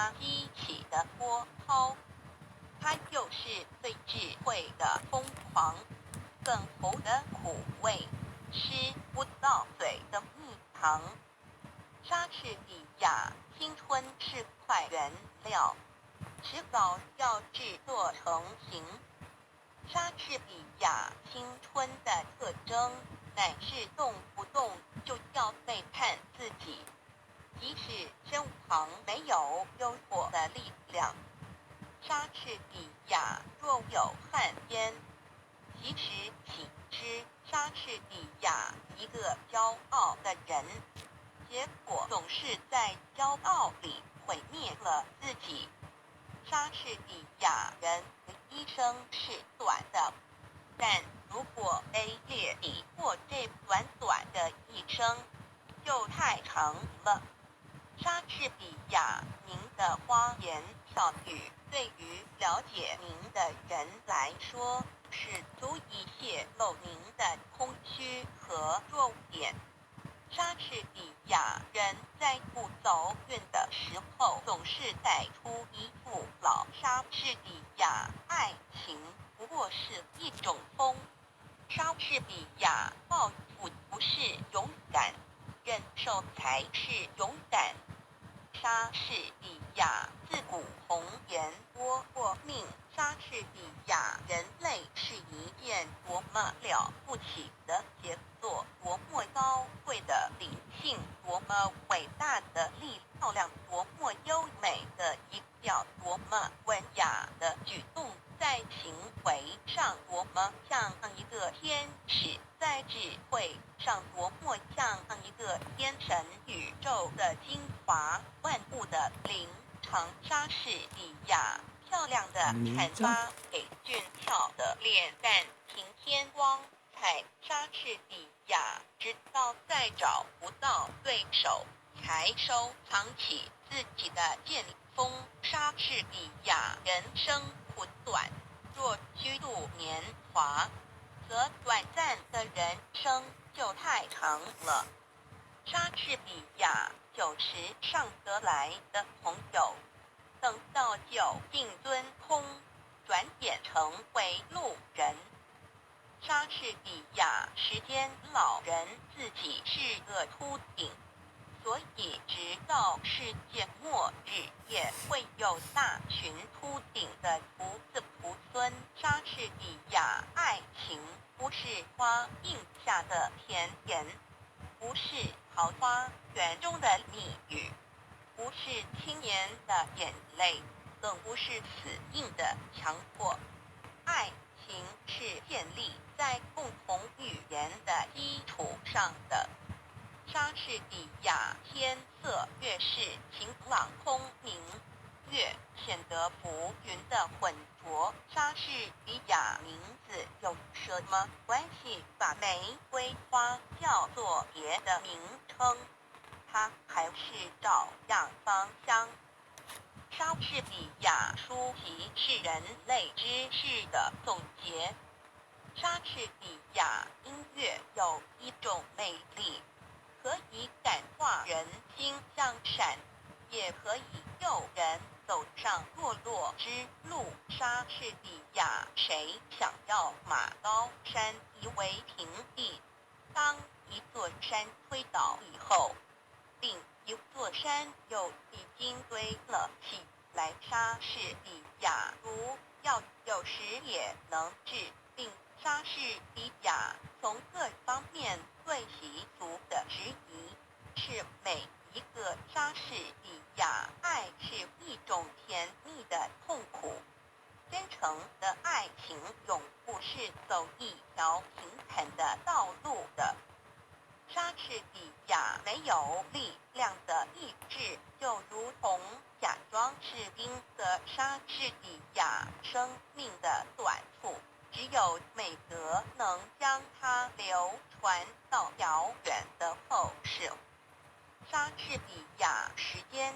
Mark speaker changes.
Speaker 1: 他激起的波涛。它就是最智慧的疯狂，更厚的苦味，吃不到嘴的蜜糖。莎士比亚青春是块原料，迟早要制作成型。莎士比亚青春的特征乃是动不动就要背叛自己，即使身旁没有诱惑的力量。莎士比亚若有汉奸，其实岂知莎士比亚一个骄傲的人，结果总是在骄傲里毁灭了自己。莎士比亚人的一生是短的，但如果被列比过这短短的一生，就太长了。莎士比亚您的花言巧语，对于了解您的人来说，是足以泄露您的空虚和弱点。莎士比亚人在不走运的时候，总是带出一副老莎士比亚爱情不过是一种疯。莎士比亚报复不是勇敢，忍受才是勇敢。莎士比亚自古红颜多过命，莎士比亚人类是一件多么了不起的杰作，多么高贵的灵性，多么伟大的力量，多么优美的仪表，多么文雅的举动，在行为上多么像一个天使，在智慧上多么像一个天神，宇宙的精华，万物的灵长。莎士比亚漂亮的砍发给俊俏的脸蛋平天光彩。莎士比亚直到再找不到对手，才收藏起自己的剑锋。莎士比亚人生苦短，若虚度年华，则短暂的人生就太长了。莎士比亚久时尚得来的朋友，等到酒尽樽空，转眼成为路人。莎士比亚时间老人自己是个秃顶，所以直到世界末日也会有大群秃顶的徒子徒孙。莎士比亚爱情不是花印下的甜言，不是桃花源中的蜜语，不是青年的眼泪，更不是死硬的强迫。爱情是建立在共同语言的基础上的。莎士比亚天色越是晴朗空明，越显得浮云的浑浊。莎士比亚名字有什么关系把玫瑰花叫做别的名称？它还是照样芳香。莎士比亚书籍是人类知识的总结。莎士比亚音乐有一种魅力，可以感化人心向善，也可以诱人走上堕落之路。莎士比亚谁想要马高山夷为平地？当一座山推倒以后，另一座山又已经堆了起来。莎士比亚如药有时也能治病。莎士比亚从各方面对习俗的质疑，是每一个莎士比亚爱是一种甜蜜的痛苦。真诚的爱情永不是走一条平坦的道路的。莎士比亚没有力量的意志，就如同假装士兵的莎士比亚生命的短处，只有美德能将它流传到遥远的后世。莎士比亚时间